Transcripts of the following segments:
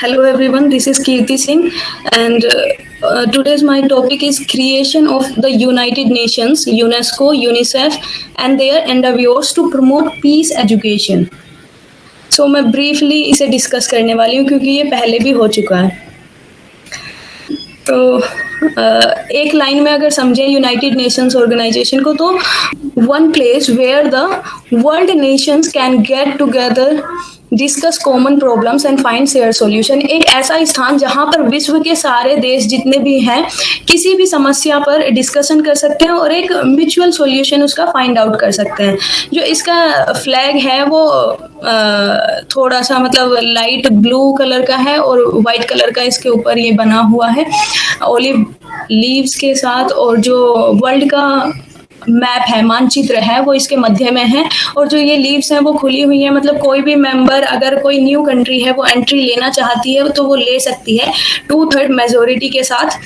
Hello everyone, this is Kirti Singh and today's my topic is creation of the United Nations, UNESCO, UNICEF and their endeavors to promote peace education. So मैं briefly इसे discuss करने वाली हूँ क्योंकि ये पहले भी हो चुका है। तो एक लाइन में अगर समझें यूनाइटेड नेशंस ऑर्गेनाइजेशन को तो one place where the world nations can get together discuss common problems and find share solution. एक ऐसा स्थान जहां पर विश्व के सारे देश जितने भी हैं किसी भी समस्या पर डिस्कशन कर सकते हैं और एक म्यूचुअल सॉल्यूशन उसका फाइंड आउट कर सकते हैं। जो इसका फ्लैग है वो थोड़ा सा मतलब लाइट ब्लू कलर का है और वाइट कलर का इसके ऊपर ये बना हुआ है ओलिव लीव्स के साथ, और जो वर्ल्ड का मैप है, मानचित्र है, वो इसके मध्य में है और जो ये लीव्स हैं वो खुली हुई है। मतलब कोई भी मेंबर अगर कोई न्यू कंट्री है वो एंट्री लेना चाहती है तो वो ले सकती है 2/3 मेजोरिटी के साथ।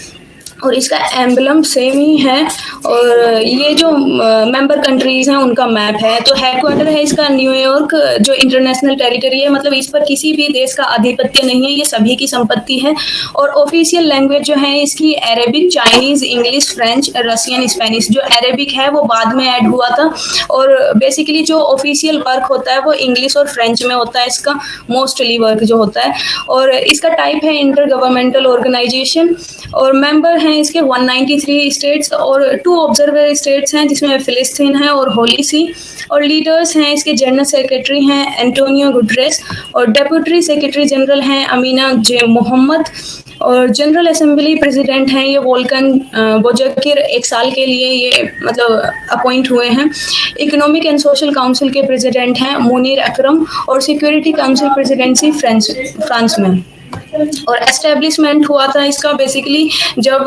और इसका एम्बलम सेम ही है और ये जो मेंबर कंट्रीज हैं उनका मैप है। तो हेडक्वार्टर है इसका न्यूयॉर्क, जो इंटरनेशनल टेरिटरी है, मतलब इस पर किसी भी देश का आधिपत्य नहीं है, ये सभी की संपत्ति है। और ऑफिशियल लैंग्वेज जो है इसकी Arabic, Chinese, English, French, Russian, Spanish. जो अरेबिक है वो बाद में ऐड हुआ था और बेसिकली जो ऑफिशियल वर्क होता है वो इंग्लिश और फ्रेंच में होता है, इसका मोस्टली वर्क जो होता है। और इसका टाइप है इंटर गवर्नमेंटल ऑर्गेनाइजेशन और मेंबर हैं इसके 193 स्टेट्स और 2 ऑब्जर्वर स्टेट्स हैं जिसमें फिलिस्तीन है और होली सी। और लीडर्स हैं इसके जनरल सेक्रेटरी हैं एंटोनियो गुटरेस और डेप्यूटी सेक्रेटरी जनरल हैं अमीना जे मोहम्मद और जनरल असेंबली प्रेसिडेंट हैं ये वोल्कन बोजकिर, 1 साल के लिए ये मतलब अपॉइंट हुए हैं। इकोनॉमिक एंड सोशल काउंसिल के प्रेसिडेंट हैं मुनीर अकरम और सिक्योरिटी काउंसिल प्रेसिडेंसी फ्रांस में। और एस्टेब्लिशमेंट हुआ था इसका बेसिकली जब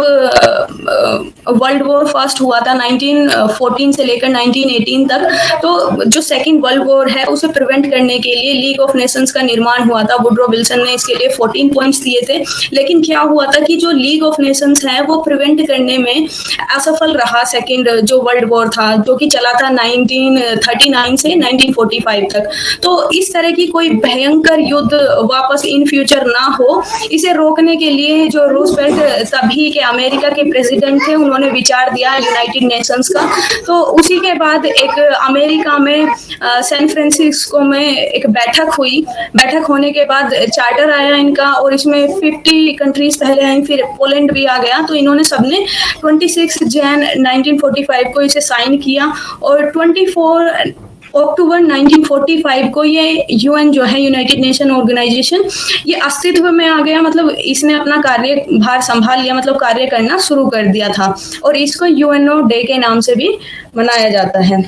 वर्ल्ड वॉर फर्स्ट हुआ था 1914 से लेकर 1918 तक। तो जो सेकंड वर्ल्ड वॉर है उसे प्रिवेंट करने के लिए लीग ऑफ नेशंस का निर्माण हुआ था। वुड्रो विल्सन ने इसके लिए 14 पॉइंट्स दिए थे, लेकिन क्या हुआ था कि जो लीग ऑफ नेशंस है वो प्रिवेंट करने में असफल रहा। सेकंड जो वर्ल्ड वॉर था जो कि चला था 1939 से 1945 तक। तो इस तरह की कोई भयंकर युद्ध वापस इन फ्यूचर ना हो, इसे रोकने के लिए जो रूजवेल्ट तभी के अमेरिका के प्रेसिडेंट थे उन्होंने विचार दिया यूनाइटेड नेशंस का। तो उसी के बाद एक अमेरिका में सैन फ्रांसिस्को में एक बैठक हुई। बैठक होने के बाद चार्टर आया इनका और इसमें 50 कंट्रीज पहले आई, फिर पोलैंड भी आ गया। तो इन्होंने सबने 26 जैन 1945 को इसे साइन किया और 24 अक्टूबर 1945 को ये यूएन जो है यूनाइटेड नेशन ऑर्गेनाइजेशन ये अस्तित्व में आ गया। मतलब इसने अपना कार्यभार संभाल लिया, मतलब कार्य करना शुरू कर दिया था और इसको यूएनओ डे के नाम से भी मनाया जाता है।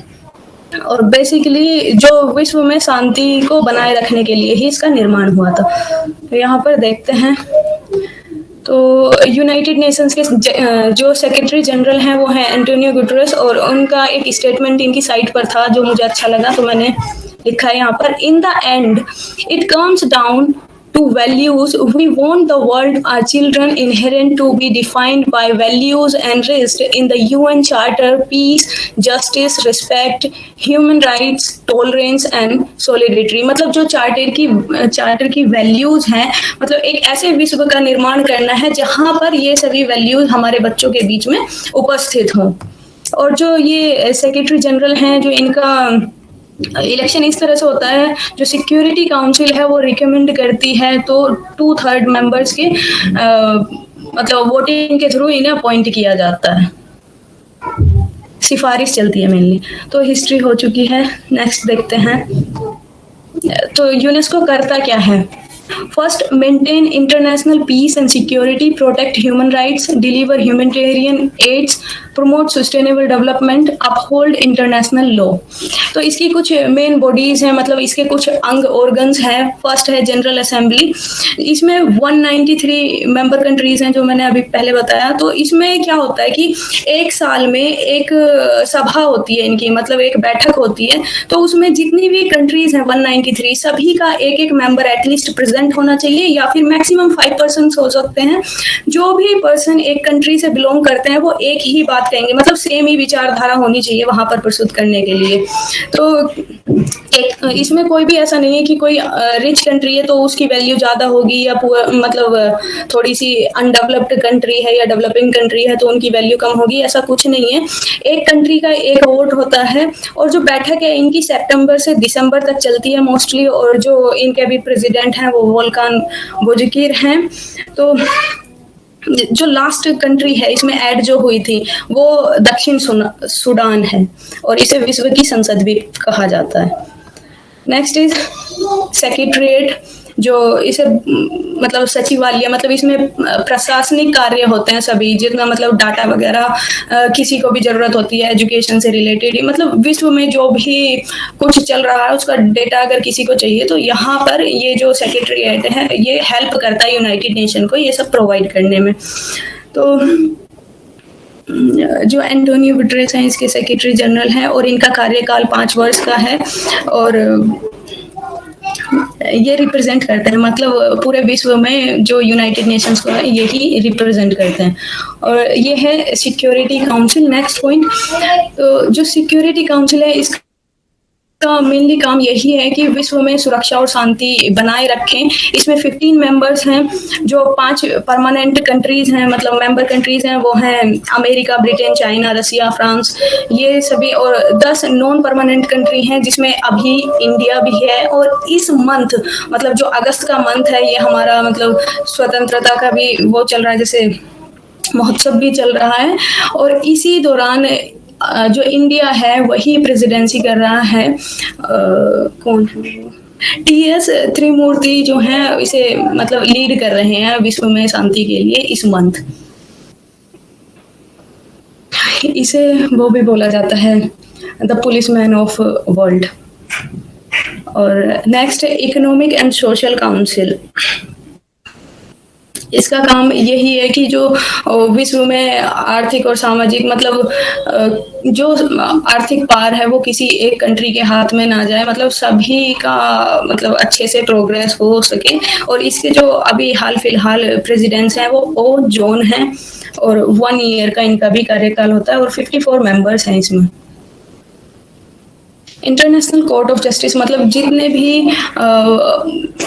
और बेसिकली जो विश्व में शांति को बनाए रखने के लिए ही इसका निर्माण हुआ था। तो यहाँ पर देखते हैं तो यूनाइटेड नेशंस के जो सेक्रेटरी जनरल हैं वो हैं एंटोनियो गुटरेस और उनका एक स्टेटमेंट इनकी साइट पर था जो मुझे अच्छा लगा तो मैंने लिखा है यहाँ पर। In the end it comes down to values. We want the world our children inherent to be defined by values and raised in the UN Charter: peace, justice, respect, human rights, tolerance and solidarity। मतलब जो charter की values हैं, मतलब एक ऐसे विश्व का निर्माण करना है जहां पर ये सभी वैल्यूज हमारे बच्चों के बीच में उपस्थित हों। और जो ये सेक्रेटरी जनरल हैं जो इनका इलेक्शन इस तरह से होता है, जो सिक्योरिटी काउंसिल है वो रिकमेंड करती है तो 2/3 मेंबर्स के मतलब वोटिंग के थ्रू इन्हें अपॉइंट किया जाता है, सिफारिश चलती है मेनली। तो हिस्ट्री हो चुकी है, नेक्स्ट देखते हैं। तो यूनेस्को करता क्या है? First, maintain international peace and security, protect human rights, deliver humanitarian aids, promote sustainable development, uphold international law। तो इसकी कुछ मेन बॉडीज हैं, मतलब इसके कुछ अंग ऑर्गन्स हैं। फर्स्ट है जनरल असेंबली, इसमें 193 मेंबर कंट्रीज हैं जो मैंने अभी पहले बताया। तो इसमें क्या होता है कि एक साल में एक सभा होती है इनकी, मतलब एक बैठक होती है। तो उसमें जितनी भी कंट्रीज हैं 193 सभी का एक एक मेंबर एटलीस्ट प्रेजेंट प्रेजेंट होना चाहिए, या फिर मैक्सिमम 5% हो सकते हैं। जो भी पर्सन एक कंट्री से बिलोंग करते हैं वो एक ही बात कहेंगे, मतलब सेम ही विचारधारा होनी चाहिए वहां पर प्रस्तुत करने के लिए। तो इसमें कोई भी ऐसा नहीं है कि कोई रिच कंट्री है तो उसकी वैल्यू ज्यादा होगी, या मतलब थोड़ी सी अनडेवलप्ड कंट्री है या डेवलपिंग कंट्री है तो उनकी वैल्यू कम होगी, ऐसा कुछ नहीं है। एक कंट्री का एक वोट होता है, और जो बैठक है इनकी सितंबर से दिसंबर तक चलती है मोस्टली, और जो इनके अभी प्रेसिडेंट हैं वो वोल्कान बोजकीर हैं। तो जो लास्ट कंट्री है इसमें ऐड जो हुई थी वो दक्षिण सूडान है, और इसे विश्व की संसद भी कहा जाता है। नेक्स्ट इज सेक्रेटरीट, जो इसे मतलब सचिवालय, मतलब इसमें प्रशासनिक कार्य होते हैं सभी, जितना मतलब डाटा वगैरह किसी को भी जरूरत होती है एजुकेशन से रिलेटेड, मतलब विश्व में जो भी कुछ चल रहा है उसका डेटा अगर किसी को चाहिए तो यहाँ पर ये जो सेक्रेटरीट है ये हेल्प करता है यूनाइटेड नेशन को ये सब प्रोवाइड करने में। तो जो एंटोनियो गुटेरेस हैं इसके सेक्रेटरी जनरल हैं, और इनका कार्यकाल 5 वर्ष का है, और ये रिप्रेजेंट करते हैं मतलब पूरे विश्व में जो यूनाइटेड नेशंस को है यही रिप्रेजेंट करते हैं। और ये है सिक्योरिटी काउंसिल। नेक्स्ट पॉइंट, तो जो सिक्योरिटी काउंसिल है इसका मेनली काम यही है कि विश्व में सुरक्षा और शांति बनाए रखें। इसमें 15 मेंबर्स हैं, जो 5 परमानेंट कंट्रीज हैं, मतलब मेंबर कंट्रीज हैं, वो हैं अमेरिका, ब्रिटेन, चाइना, रसिया, फ्रांस, ये सभी, और 10 नॉन परमानेंट कंट्री हैं जिसमें अभी इंडिया भी है। और इस मंथ मतलब जो अगस्त का मंथ है ये हमारा मतलब स्वतंत्रता का भी वो चल रहा है, जैसे महोत्सव भी चल रहा है, और इसी दौरान जो इंडिया है वही प्रेसिडेंसी कर रहा है। कौन है TS त्रिमूर्ति जो हैं इसे मतलब लीड कर रहे हैं विश्व में शांति के लिए इस मंथ। इसे वो भी बोला जाता है द पुलिसमैन ऑफ वर्ल्ड। और नेक्स्ट है इकोनॉमिक एंड सोशल काउंसिल। इसका काम यही है कि जो विश्व में आर्थिक और सामाजिक मतलब जो आर्थिक पार है वो किसी एक कंट्री के हाथ में ना जाए, मतलब सभी का मतलब अच्छे से प्रोग्रेस हो सके। और इसके जो अभी हाल फिलहाल प्रेसिडेंट्स हैं वो ओ जोन हैं, और 1 ईयर का इनका भी कार्यकाल होता है, और 54 मेंबर्स हैं इसमें। इंटरनेशनल कोर्ट ऑफ जस्टिस, मतलब जितने भी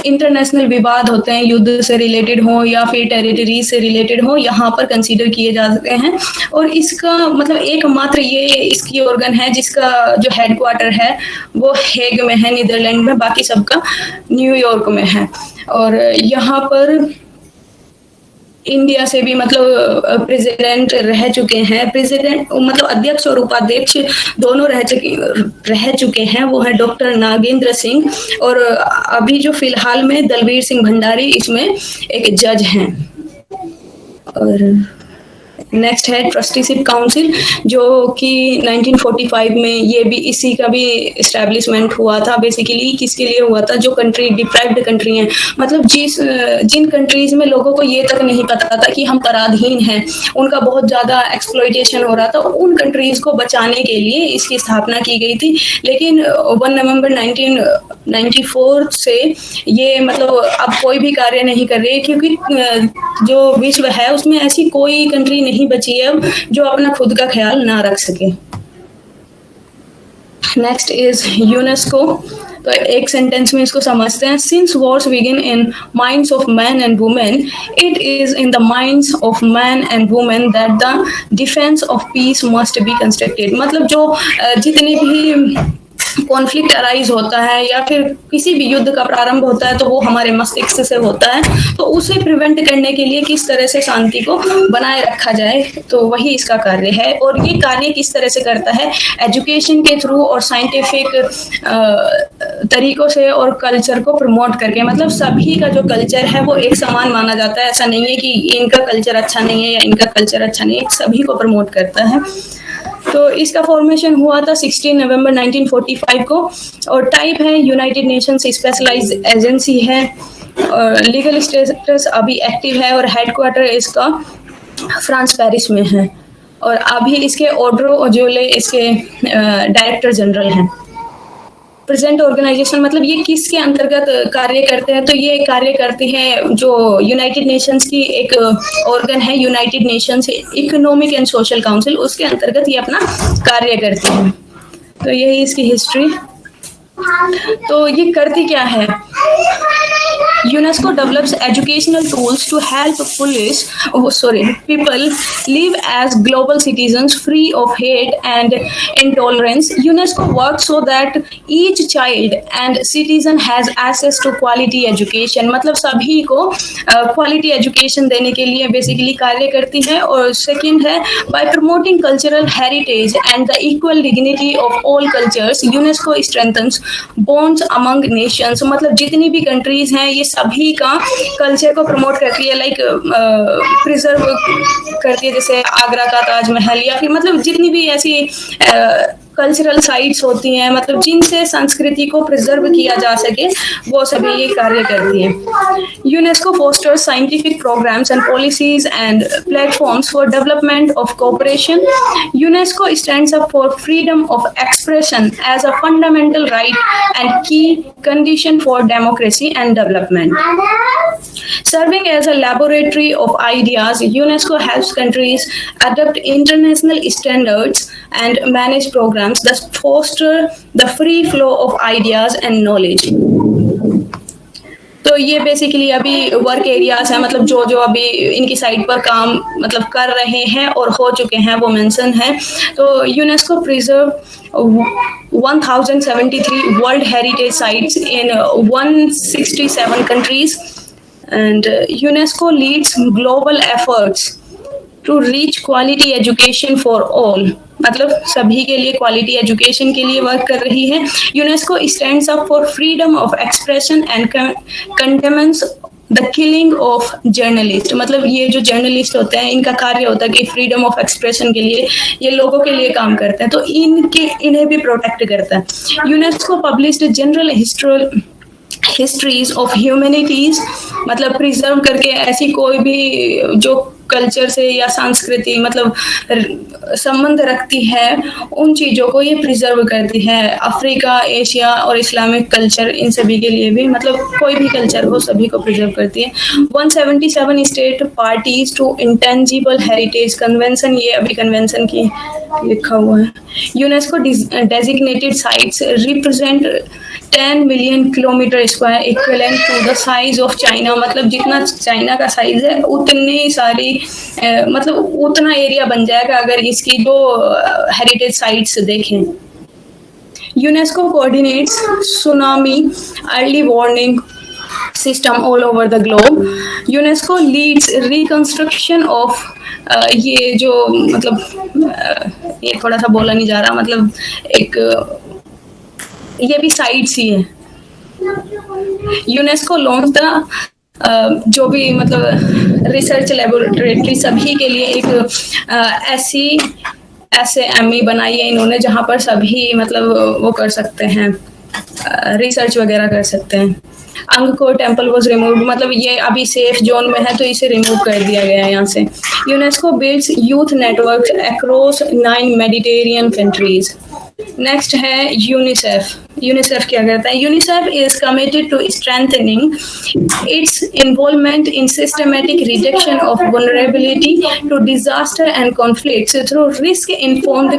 इंटरनेशनल विवाद होते हैं युद्ध से रिलेटेड हो या फिर टेरिटरी से रिलेटेड हो, यहाँ पर कंसीडर किए जा सकते हैं। और इसका मतलब एकमात्र ये इसकी ऑर्गन है जिसका जो हेडक्वार्टर है वो हेग में है नीदरलैंड में, बाकी सबका न्यूयॉर्क में है। और यहाँ पर इंडिया से भी मतलब प्रेसिडेंट रह चुके हैं, प्रेसिडेंट मतलब अध्यक्ष और उपाध्यक्ष दोनों रह चुके हैं, वो है डॉक्टर नागेंद्र सिंह, और अभी जो फिलहाल में दलवीर सिंह भंडारी इसमें एक जज हैं। और नेक्स्ट है ट्रस्टीशिप काउंसिल, जो कि 1945 में ये भी इसी का भी इस्टेब्लिशमेंट हुआ था। बेसिकली किसके लिए हुआ था, जो कंट्री डिप्राइव्ड कंट्री हैं, मतलब जिन कंट्रीज में लोगों को ये तक नहीं पता था कि हम पराधीन हैं, उनका बहुत ज्यादा एक्सप्लॉइटेशन हो रहा था, उन कंट्रीज को बचाने के लिए इसकी स्थापना की गई थी। लेकिन 1 नवंबर 1994 से ये मतलब अब कोई भी कार्य नहीं कर रही है, क्योंकि जो विश्व है उसमें ऐसी कोई कंट्री नहीं बची है जो अपना खुद का ख्याल ना रख सके। Next is UNESCO. तो एक सेंटेंस में इसको समझते हैं। Since Wars begin in minds of man and women, it is in the minds of man and women that the defence of peace must be constructed. मतलब जो जितने भी कॉन्फ्लिक्ट अराइज होता है या फिर किसी भी युद्ध का प्रारंभ होता है तो वो हमारे मस्तिष्क से होता है, तो उसे प्रिवेंट करने के लिए किस तरह से शांति को बनाए रखा जाए, तो वही इसका कार्य है। और ये कार्य किस तरह से करता है, एजुकेशन के थ्रू और साइंटिफिक तरीकों से और कल्चर को प्रमोट करके। मतलब सभी का जो कल्चर है वो एक समान माना जाता है, ऐसा नहीं है कि इनका कल्चर अच्छा नहीं है या इनका कल्चर अच्छा नहीं है, सभी को प्रमोट करता है। तो इसका फॉर्मेशन हुआ था 16 नवंबर 1945 को, और टाइप है यूनाइटेड नेशंस स्पेशलाइज्ड एजेंसी है, और लीगल स्टेटस अभी एक्टिव है, और हेडक्वार्टर इसका फ्रांस पेरिस में है, और अभी इसके ऑड्रो ओजोले इसके डायरेक्टर जनरल हैं। प्रेजेंट ऑर्गेनाइजेशन मतलब ये किसके अंतर्गत कार्य करते हैं, तो ये कार्य करते हैं जो यूनाइटेड नेशंस की एक ऑर्गन है, United Nations economic and social council, उसके अंतर्गत ये अपना कार्य करते हैं। तो यही इसकी हिस्ट्री। तो ये करती क्या है? UNESCO develops educational tools to help people live as global citizens free of hate and intolerance. UNESCO works so that each child and citizen has access to quality education. मतलब सभी को quality education देने के लिए basically कार्य करती है। और second है by promoting cultural heritage and the equal dignity of all cultures, UNESCO strengthens bonds among nations. मतलब जितनी भी कंट्रीज हैं ये सभी का कल्चर को प्रमोट करती है, लाइक प्रिजर्व करती है, जैसे आगरा का ताजमहल या फिर मतलब जितनी भी ऐसी कल्चरल साइट्स होती हैं, मतलब जिनसे संस्कृति को प्रिजर्व किया जा सके, वो सभी ये कार्य करती है। UNESCO fosters scientific programmes and policies and platforms for development of cooperation. UNESCO stands up for freedom of expression as a fundamental right and key condition for democracy and development. Serving as a laboratory of ideas, UNESCO helps countries adopt international standards and manage programs that foster the free flow of ideas and knowledge. तो ये basically अभी work areas है, मतलब जो जो अभी इनकी site पर काम मतलब कर रहे हैं और हो चुके हैं वो मेंशन है। तो UNESCO preserve 1073 world heritage sites in 167 countries. And UNESCO leads global efforts to reach quality education for all. मतलब सभी के लिए क्वालिटी एजुकेशन के लिए वर्क कर रही है। UNESCO stands up for freedom of expression and condemns the killing of journalist. मतलब ये जो जर्नलिस्ट होते हैं इनका कार्य होता है कि फ्रीडम ऑफ एक्सप्रेशन के लिए ये लोगों के लिए काम करते हैं, तो इन्हें भी प्रोटेक्ट करता है। UNESCO published general histories of humanities, मतलब प्रिजर्व करके ऐसी कोई भी जो कल्चर से या संस्कृति मतलब संबंध रखती है उन चीज़ों को ये प्रिजर्व करती है। अफ्रीका, एशिया और इस्लामिक कल्चर, इन सभी के लिए भी मतलब कोई भी कल्चर हो सभी को प्रिजर्व करती है। 177 state parties to intangible heritage convention, ये अभी कन्वेंशन की लिखा हुआ है। UNESCO designated sites represent 10 million kilometre square equivalent to the size of China. मतलब जितना चाइना का साइज है उतनी सारी मतलब उतना एरिया बन जाएगा अगर इसकी जो हेरिटेज साइट्स देखें। UNESCO coordinates tsunami early warning system all over the globe. UNESCO leads reconstruction of ये जो मतलब ये थोड़ा सा बोला नहीं जा रहा, मतलब एक ये भी साइट्स ही है। यूनेस्को लॉन्च द जो भी मतलब रिसर्च लेबोरेटरी सभी के लिए एक SAME बनाई है इन्होंने, जहाँ पर सभी मतलब वो कर सकते हैं, रिसर्च वगैरह कर सकते हैं। अंगकोर टेम्पल वॉज रिमूव्ड, मतलब ये अभी सेफ जोन में है तो इसे रिमूव कर दिया गया है यहाँ से। UNESCO builds youth network across 9 Mediterranean countries. Next है यूनिसेफ। यूनिसेफ क्या करता है? UNICEF is committed to strengthening its involvement in systematic reduction of vulnerability to disaster and conflicts through risk informed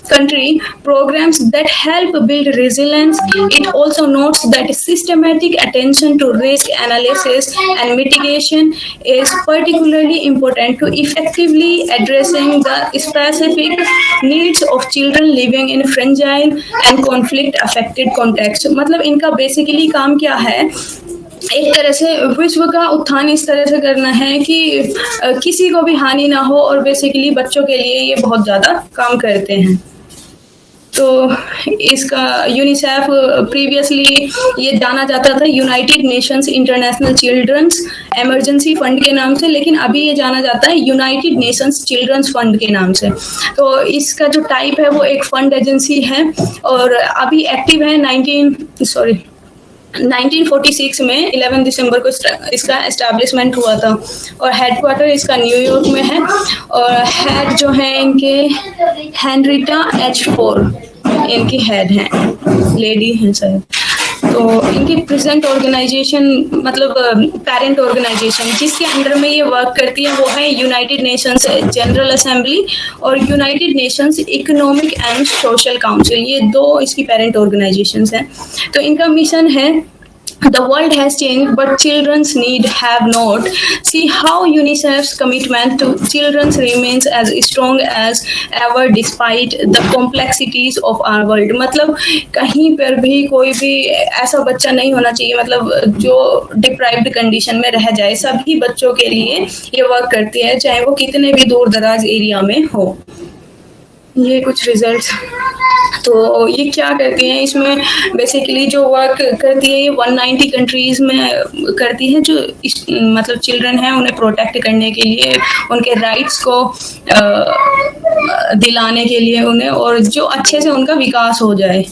country programs that help build resilience. It also notes that systematic attention to risk analysis and mitigation is particularly important to effectively addressing the specific needs of children living in fragile and conflict affected context. मतलब इनका basically काम क्या है? एक तरह से विश्व का उत्थान इस तरह से करना है कि किसी को भी हानि ना हो, और बेसिकली बच्चों के लिए ये बहुत ज़्यादा काम करते हैं। तो इसका यूनिसेफ प्रीवियसली ये जाना जाता था United Nations International Children's Emergency Fund के नाम से, लेकिन अभी ये जाना जाता है यूनाइटेड नेशंस चिल्ड्रंस फंड के नाम से। तो इसका जो टाइप है वो एक फंड एजेंसी है और अभी एक्टिव है 1946 में 11 दिसंबर को इसका एस्टैब्लिशमेंट हुआ था और हेडक्वार्टर इसका न्यूयॉर्क में है और हेड जो है इनके हेनरिटा H. Fore इनकी हेड हैं, लेडी हैं शायद। तो इनकी प्रेजेंट ऑर्गेनाइजेशन मतलब पेरेंट ऑर्गेनाइजेशन जिसके अंडर में ये वर्क करती है वो है यूनाइटेड नेशंस जनरल असेंबली और United Nations economic and social council, ये दो इसकी पेरेंट ऑर्गेनाइजेशंस हैं। तो इनका मिशन है The world has changed, but children's need have not. See how UNICEF's commitment to children remains as strong as ever despite the complexities of our world. मतलब कहीं पर भी कोई भी ऐसा बच्चा नहीं होना चाहिए मतलब जो डिप्राइव्ड कंडीशन में रह जाए, सभी बच्चों के लिए ये वर्क करती है चाहे वो कितने भी दूर दराज एरिया में हो। ये कुछ रिजल्ट्स। तो ये क्या करती हैं, इसमें बेसिकली जो वर्क करती है ये 190 कंट्रीज में करती है, जो मतलब चिल्ड्रन हैं उन्हें प्रोटेक्ट करने के लिए, उनके राइट्स को दिलाने के लिए उन्हें, और जो अच्छे से उनका विकास हो जाए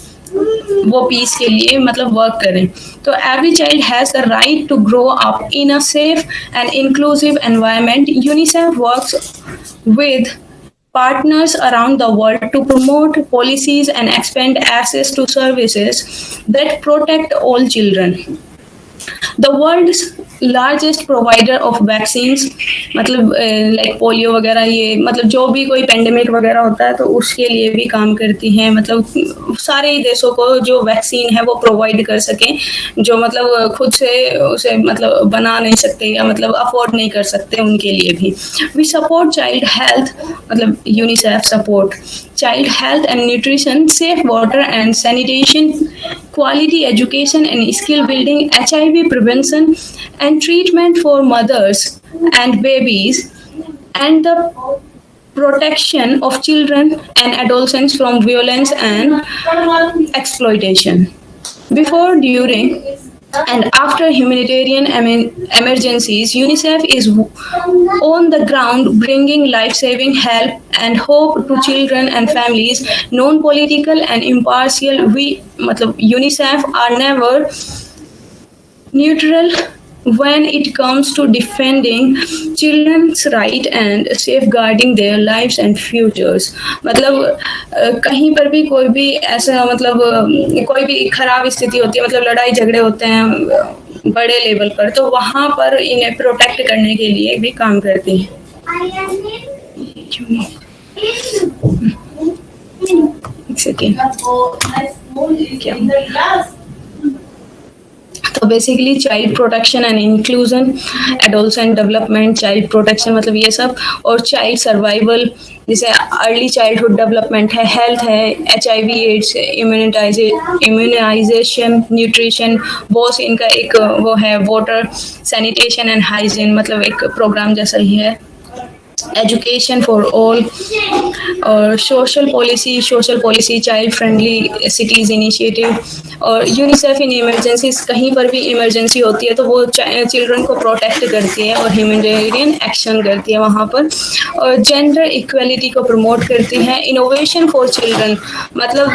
वो पीस के लिए मतलब वर्क करें। तो every child has the right to grow up in a safe and inclusive environment. UNICEF works with partners around the world to promote policies and expand access to services that protect all children. The world's largest provider of vaccines, मतलब like polio वगैरह, ये मतलब जो भी कोई pandemic वगैरह होता है तो उसके लिए भी काम करती हैं, मतलब सारे ही देशों को जो वैक्सीन है वो प्रोवाइड कर सकें, जो मतलब खुद से उसे मतलब बना नहीं सकते या मतलब अफोर्ड नहीं कर सकते, उनके लिए भी। वी सपोर्ट चाइल्ड हेल्थ, मतलब UNICEF support child health and nutrition, safe water and sanitation, quality education and skill building, HIV prevention and treatment for mothers and babies, and the protection of children and adolescents from violence and exploitation. Before, during, and after humanitarian emergencies, UNICEF is on the ground bringing life-saving help and hope to children and families, non-political and impartial. We, मतलब UNICEF are never neutral when it comes to defending children's right and safeguarding their lives and futures. मतलब कहीं पर भी कोई भी ऐसा मतलब कोई भी खराब स्थिति होती है, मतलब लड़ाई झगड़े होते हैं बड़े लेवल पर, तो वहाँ पर इन्हें प्रोटेक्ट करने के लिए भी काम करती हैं। तो basically child protection and inclusion, adolescent development, child protection मतलब ये सब, और चाइल्ड सर्वाइवल जैसे अर्ली चाइल्डहुड डेवलपमेंट है, हेल्थ है, HIV एड्स, इम्यूनाइजेशन, न्यूट्रिशन, वो से इनका एक वो है, वाटर, सैनिटेशन एंड हाइजीन, मतलब एक प्रोग्राम जैसा ही है, एजुकेशन फॉर ऑल, और social policy, child friendly cities initiative, और यूनिसेफ इन इमरजेंसीज, कहीं पर भी इमरजेंसी होती है तो वो चिल्ड्रन को प्रोटेक्ट करती है और ह्यूमैनिटेरियन एक्शन करती है वहाँ पर, और जेंडर इक्वलिटी को प्रमोट करती है, इनोवेशन फॉर चिल्ड्रन, मतलब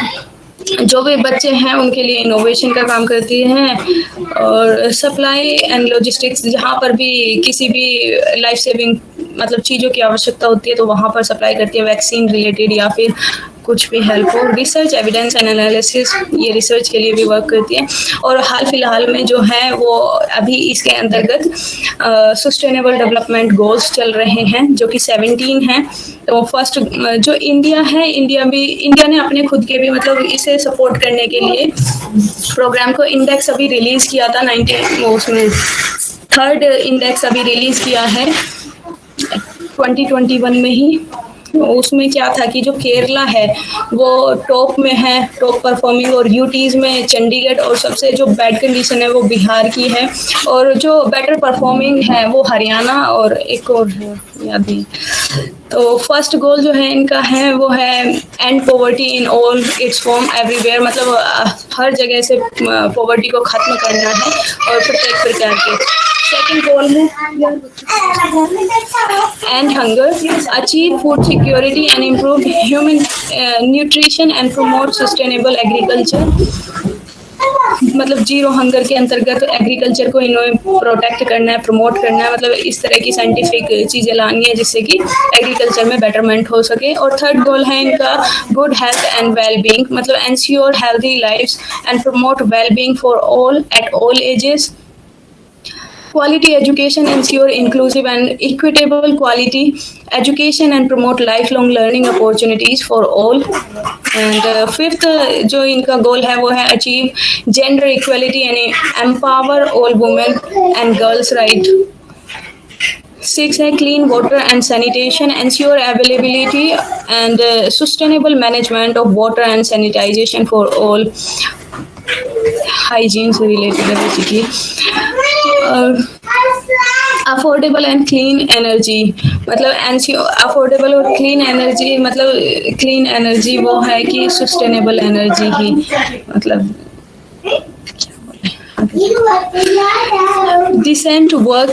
जो भी बच्चे हैं उनके लिए इनोवेशन का काम करती हैं, और सप्लाई एंड लॉजिस्टिक्स, जहाँ पर भी किसी भी लाइफ सेविंग मतलब चीज़ों की आवश्यकता होती है तो वहाँ पर सप्लाई करती है, वैक्सीन रिलेटेड या फिर कुछ भी हेल्प हो, रिसर्च, एविडेंस एंड एनालिसिस, ये रिसर्च के लिए भी वर्क करती है। और हाल फिलहाल में जो है वो अभी इसके अंतर्गत सस्टेनेबल डेवलपमेंट गोल्स चल रहे हैं जो कि 17 हैं। तो फर्स्ट जो इंडिया है, इंडिया ने अपने खुद के भी मतलब इसे सपोर्ट करने के लिए प्रोग्राम को इंडेक्स अभी रिलीज किया था 19, उसमें 3rd इंडेक्स अभी रिलीज किया है 2021 में ही। उसमें क्या था कि जो केरला है वो टॉप में है, टॉप परफॉर्मिंग, और यूटीज में चंडीगढ़, और सबसे जो बैड कंडीशन है वो बिहार की है, और जो बेटर परफॉर्मिंग है वो हरियाणा और एक और है याद नहीं। तो फर्स्ट गोल जो है इनका है वो है and poverty in all it's form everywhere, मतलब हर जगह से पॉवर्टी को खत्म करना है और प्रत्येक प्रकार के। सेकंड गोल है and hunger, achieve food security and improve human nutrition and promote sustainable agriculture. मतलब जीरो हंगर के अंतर्गत एग्रीकल्चर को इन्होंने प्रोटेक्ट करना है, प्रमोट करना है, मतलब इस तरह की साइंटिफिक चीज़ें लानी है जिससे कि एग्रीकल्चर में बेटरमेंट हो सके। और थर्ड गोल है इनका good health and well being, मतलब ensure healthy lives and promote well being for all at all ages. Quality education ensure inclusive and equitable quality education and promote lifelong learning opportunities for all. And fifth जो इनका गोल है वो है achieve gender equality and empower all women and girls right. Six है clean water and sanitation, ensure availability and sustainable management of water and sanitization for all. Hygiene से related है basically. Affordable and clean energy, मतलब affordable और clean energy, मतलब clean energy वो है कि sustainable energy ही, मतलब decent work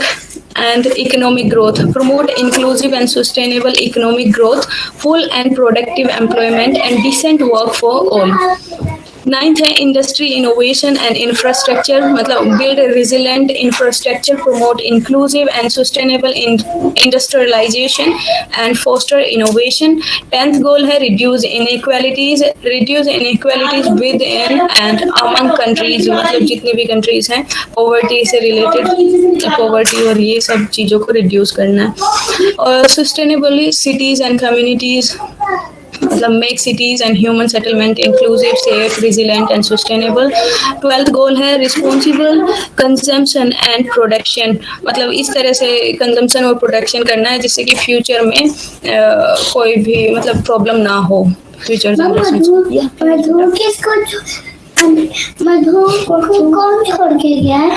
and economic growth, promote inclusive and sustainable economic growth, full and productive employment and decent work for all. Ninth है industry innovation and infrastructure, मतलब build resilient infrastructure, promote inclusive and sustainable industrialization and foster innovation. 10th goal है reduce inequalities within and among countries, मतलब जितनी भी countries हैं poverty से related, poverty और ये सब चीज़ों को reduce करना है। और sustainably cities and communities, मतलब make cities and human settlement inclusive, safe, resilient and sustainable. 12th गोल है responsible consumption and production, मतलब इस तरह से consumption और production करना है जिससे कि फ्यूचर में कोई भी मतलब प्रॉब्लम ना हो फ्यूचर मधु कौन छोड़ के गया है।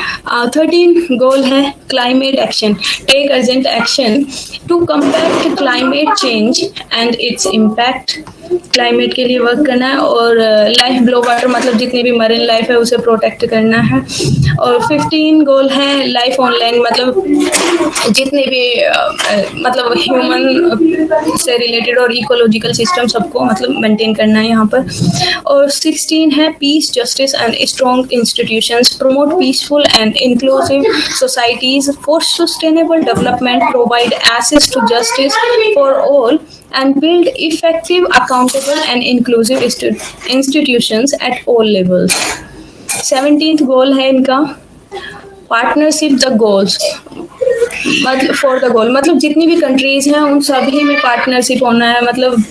13 गोल है climate action, take urgent action to combat climate change and its impact, climate के लिए वर्क करना है। और लाइफ ब्लो वाटर, मतलब जितनी भी मरीन लाइफ है उसे प्रोटेक्ट करना है। और 15 गोल है लाइफ ऑनलाइन, मतलब जितने भी मतलब ह्यूमन से रिलेटेड और इकोलॉजिकल सिस्टम सबको मतलब मेंटेन करना है यहाँ पर। और 16 है piece, justice and strong institutions, promote peaceful and inclusive societies for sustainable development, provide access to justice for all and build effective, accountable and inclusive institutions at all levels. 17th goal है इनका partnership the goals, मतलब for the goal, मतलब जितनी भी countries हैं उन सभी में पार्टनरशिप होना है, मतलब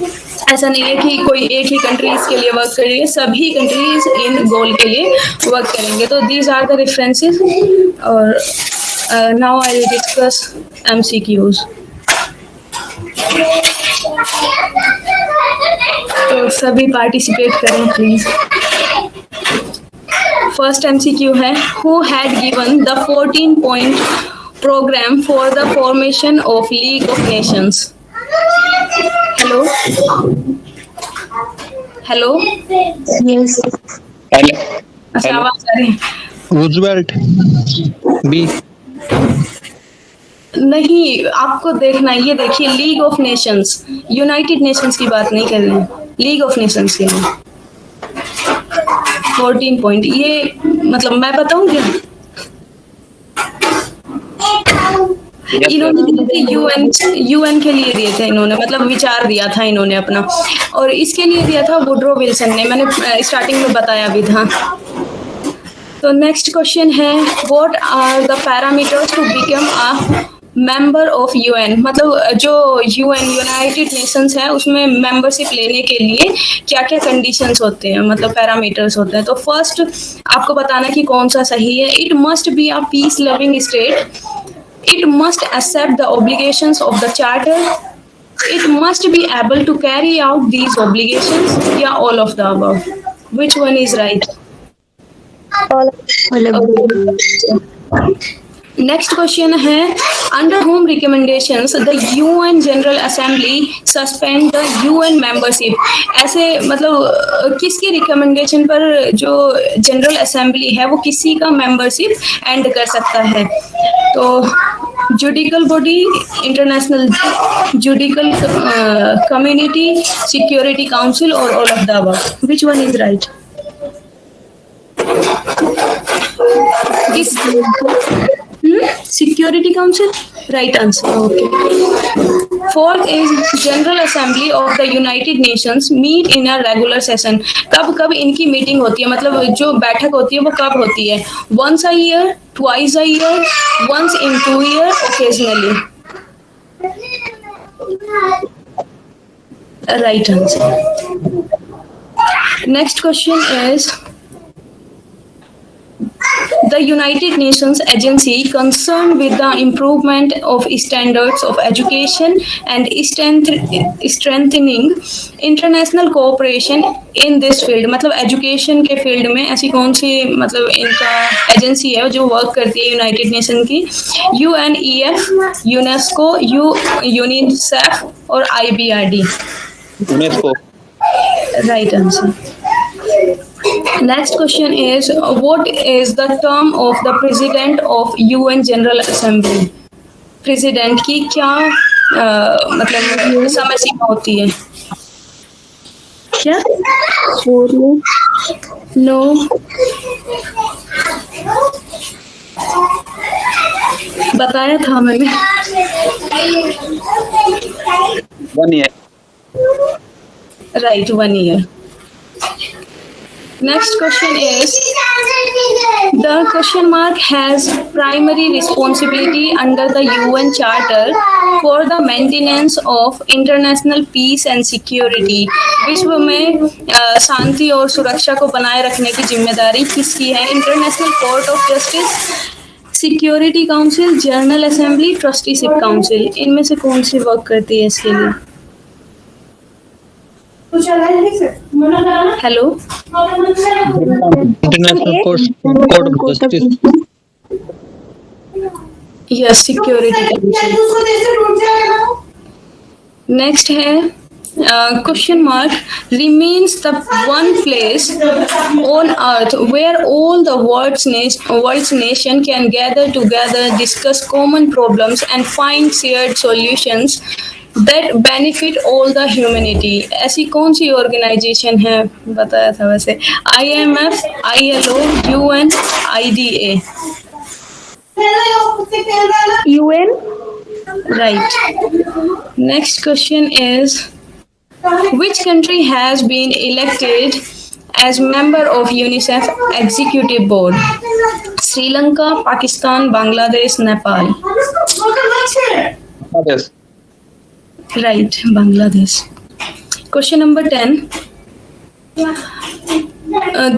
ऐसा नहीं है कि कोई एक ही कंट्रीज के लिए वर्क करेंगे, सभी कंट्रीज इन गोल के लिए वर्क करेंगे। तो दीज आर द रेफरेंसेस। और now I will discuss MCQs। तो सभी पार्टिसिपेट करें प्लीज। फर्स्ट MCQ है who had given the 14-point program for the formation of League of Nations? Hello? Hello? Yes. अच्छा आवाज आ रही है? Roosevelt B. नहीं, आपको देखना है, ये देखिए League of Nations, United Nations की बात नहीं कर रही, लीग ऑफ नेशंस के लिए 14 पॉइंट। ये मतलब मैं बताऊं क्या, इन्होंने दिए थे यूएन के लिए दिए थे इन्होंने, मतलब विचार दिया था इन्होंने अपना, और इसके लिए दिया था वुड्रो विल्सन ने, मैंने स्टार्टिंग में बताया भी था। तो नेक्स्ट क्वेश्चन है what are the parameters to become a member of UN, मतलब जो यूएन यूनाइटेड नेशंस है उसमें मेंबरशिप लेने के लिए क्या क्या कंडीशंस होते हैं, मतलब पैरामीटर्स होते हैं। तो फर्स्ट आपको बताना कि कौन सा सही है। It must be a peace loving state, it must accept the obligations of the charter, it must be able to carry out these obligations, yeah, all of the above. Which one is right? All of them. Next question है under whom recommendations the UN General Assembly suspend the UN membership, ऐसे मतलब किसकी recommendation पर जो general assembly है वो किसी का मेंबरशिप एंड कर सकता है। तो judicial body, international judicial community, security council और all of the above. Which one is right? This Security Council. Right answer. Okay. Fourth is General Assembly of the United Nations meet in a regular session. कब कब इनकी meeting होती है, मतलब जो बैठक होती है वो कब होती है? Once a year, twice a year, once in 2 years, occasionally. Right answer. Next question is the United Nations agency concerned with the improvement of standards of education and strengthening international cooperation in this field. मतलब education के field में ऐसी कौन सी मतलब इनका agency है जो work करती है यूनाइटेड नेशन की? UNEF, यूनेस्को, यूनिसेफ और IBRD. UNESCO. Right answer. Next question is what is the term of the President of UN General Assembly? President की क्या मतलब समय सीमा होती है? क्या? 4 years. No. बताया था मैंने. 1 year. Right, 1 year. Next question is the question mark has primary responsibility under the UN Charter for the maintenance of international peace and security. विश्व में शांति और सुरक्षा को बनाए रखने की जिम्मेदारी किसकी है? International court of justice, security council, general assembly, trusteeship council. इनमें से कौन सी वर्क करती है इसके लिए? Hello. International court of justice. Yes, security council. Next है question mark remains the one place on earth where all the world's nation can gather together, discuss common problems and find shared solutions that benefit all the humanity. ऐसी कौन सी organisation है? बताया था वैसे. IMF, ILO, UN, IDA. UN. Right. Next question is which country has been elected as member of UNICEF Executive Board? Sri Lanka, Pakistan, Bangladesh, Nepal. Yes. Right, Bangladesh. Question number 10.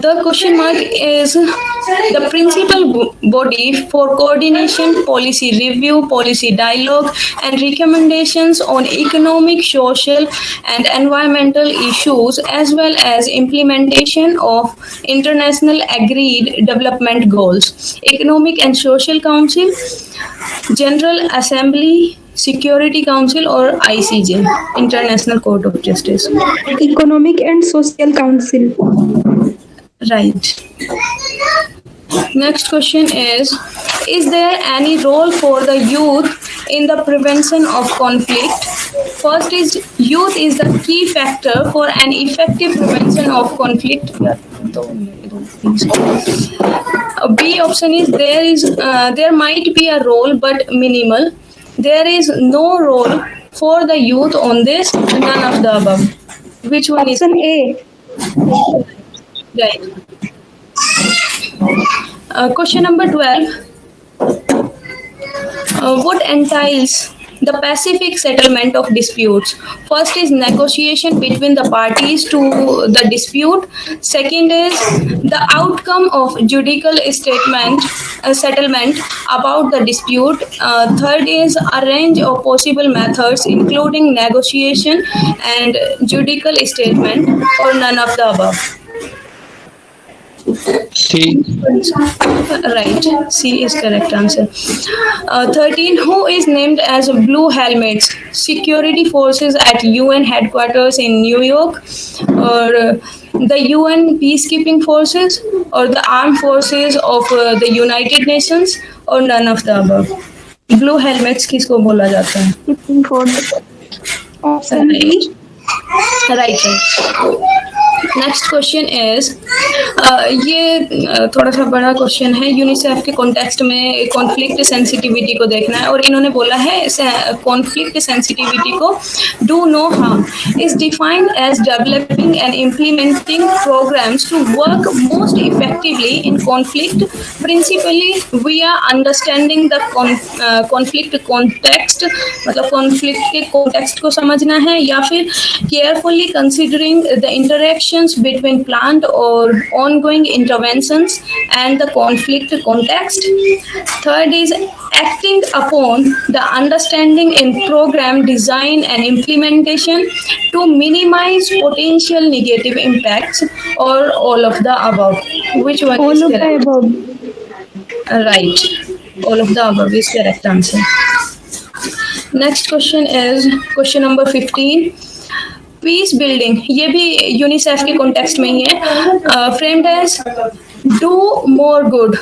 The question mark is the principal body for coordination, policy review, policy dialogue, and recommendations on economic, social, and environmental issues, as well as implementation of international agreed development goals. Economic and Social Council, General Assembly, Security Council or ICJ, International Court of Justice. Economic and Social Council. Right. Next question is there any role for the youth in the prevention of conflict? First is youth is the key factor for an effective prevention of conflict. B option is there might be a role but minimal. There is no role for the youth on this. None of the above. Which one is? Option A. Right. Question number 12. What entails the pacific settlement of disputes? First is negotiation between the parties to the dispute. Second is the outcome of judicial settlement about the dispute. Third is a range of possible methods including negotiation and judicial settlement or none of the above. C. Right, C is correct answer. 13. Who is named as Blue Helmets? Security forces at UN headquarters in New York, or the UN peacekeeping forces, or the armed forces of the United Nations, or none of the above? Blue Helmets किसको बोला जाता है? Option B. Right. Next question is ये थोड़ा सा बड़ा question है। UNICEF के कॉन्टेक्स्ट में कॉन्फ्लिक्ट सेंसिटिविटी को देखना है और इन्होंने बोला है कॉन्फ्लिक्ट सेंसिटिविटी को do no harm is defined as developing and implementing programmes to work most effectively in conflict principally we are understanding the conflict context, मतलब कॉन्फ्लिक्ट के कॉन्टेक्स्ट को समझना है, या फिर carefully considering the interactions between planned or ongoing interventions and the conflict context. Third is acting upon the understanding in program design and implementation to minimize potential negative impacts, or all of the above. Which one All is of the correct? above. Right. All of the above is correct answer. Next question is question number 15. Peace building, ये भी UNICEF के context में ही है। Framed as do more good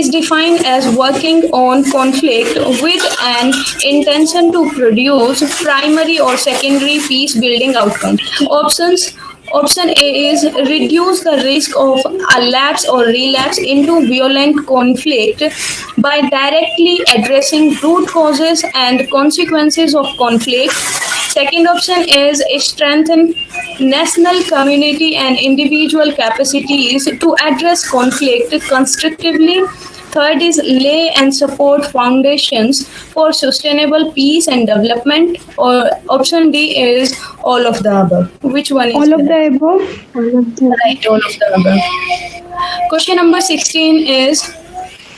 is defined as working on conflict with an intention to produce primary or secondary peace building outcome. Option A is reduce the risk of a lapse or relapse into violent conflict by directly addressing root causes and consequences of conflict. Second option is strengthen national, community and individual capacities to address conflict constructively. Third is lay and support foundations for sustainable peace and development. Or option D is all of the above. Which one is All of correct? the above. All of the Right, all of the above. Question number 16 is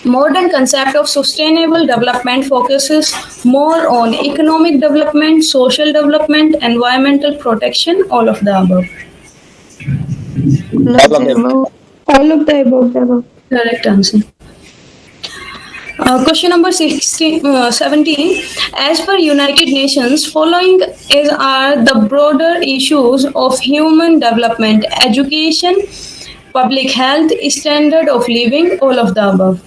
modern concept of sustainable development focuses more on economic development, social development, environmental protection, all of the above. All of them. all of the above. Correct answer. Question number 17. As per United Nations, following are the broader issues of human development, education, public health, standard of living, all of the above.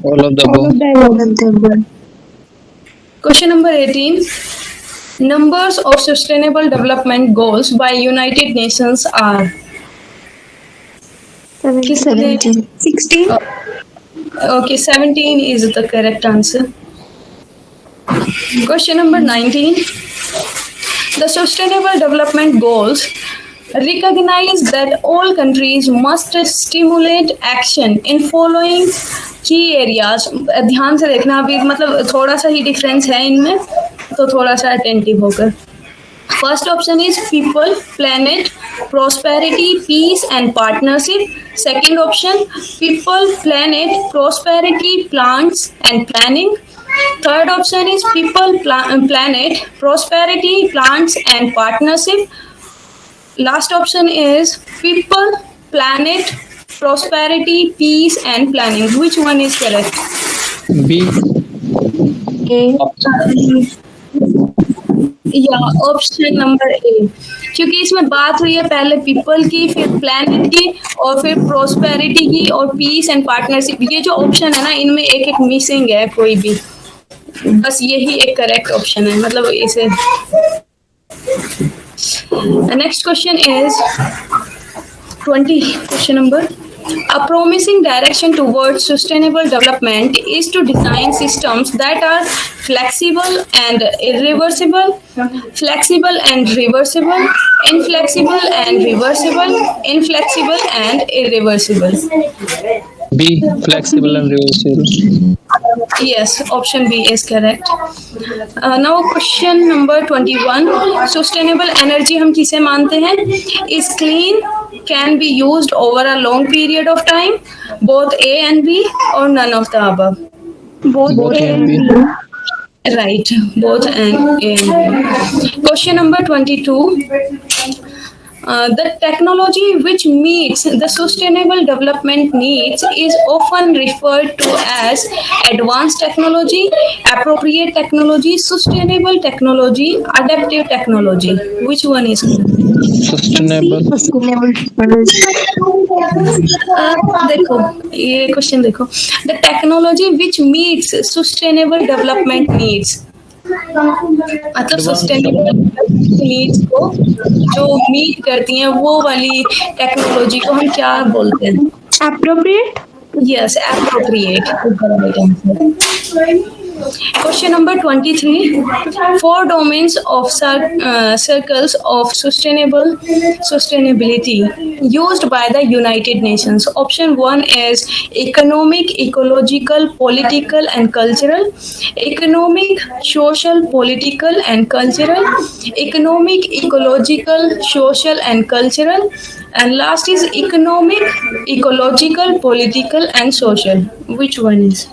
All of the All above. of the above. Question number 18. Numbers of Sustainable Development Goals by United Nations are 17. 16. Okay, 17 is the correct answer. Question number 19. The Sustainable Development Goals recognize that all countries must stimulate action in following key areas. ध्यान से देखना, अभी मतलब थोड़ा सा ही difference है इनमें, तो थोड़ा सा अटेंटिव होकर। First option is people, planet, prosperity, peace and partnership. Second option, people, planet, prosperity, plants and planning. Third option is people, planet, prosperity, plants and partnership. Last option is people, planet, prosperity, peace and planning. Which one is correct? B. या option number A, क्योंकि इसमें बात हुई है पहले people की, फिर planet की और फिर प्रोस्पेरिटी की और पीस एंड पार्टनरशिप। ये जो ऑप्शन है ना, इनमें एक एक मिसिंग है कोई भी, बस यही एक करेक्ट ऑप्शन है, मतलब इसे। Next question is 20 question number. A promising direction towards sustainable development is to design systems that are flexible and irreversible, flexible and reversible, inflexible and reversible, inflexible and irreversible. B. Flexible and reversible. Yes, option B is correct. Now question number 21. Sustainable energy हम किसे मानते हैं? Is clean, can be used over a long period of time, both A and B, or none of the above. Both Both A and B. and B. Right, both and A and B. Question number 22. The technology which meets the sustainable development needs is often referred to as advanced technology, appropriate technology, sustainable technology, adaptive technology. Which one is Sustainable. देखो ये question देखो, the technology which meets sustainable development needs, मतलब sustainable needs को जो meet करती हैं वो वाली टेक्नोलॉजी को हम क्या बोलते हैं? Appropriate. Yes, appropriate is the right answer. Question number 23. Four domains of circles of sustainability used by the United Nations. Option 1 is economic, ecological, political and cultural. Economic, social, political and cultural. Economic, ecological, social and cultural. And last is economic, ecological, political and social. Which one is?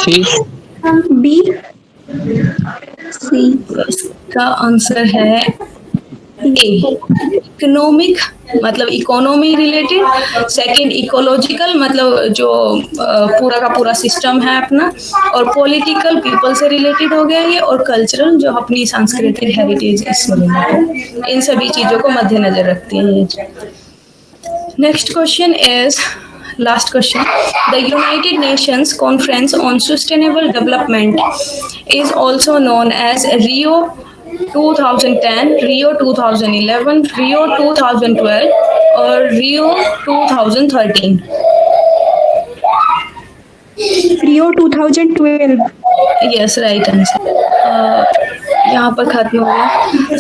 C. B. C. इसका answer है ए। Economic मतलब economy related, second ecological मतलब जो पूरा का पूरा system है अपना, और पॉलिटिकल पीपल से रिलेटेड हो गया ये, और कल्चरल जो अपनी सांस्कृतिक हेरिटेज इससे रिलेटेड, इन सभी चीजों को मद्देनजर रखती हैं ये। Next question is last question. The United Nations Conference on Sustainable Development is also known as Rio 2010, Rio 2011, Rio 2012 or Rio 2013. Rio 2012. Yes, right answer. यहाँ पर खत्म हो गया.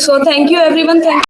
So thank you everyone. Thank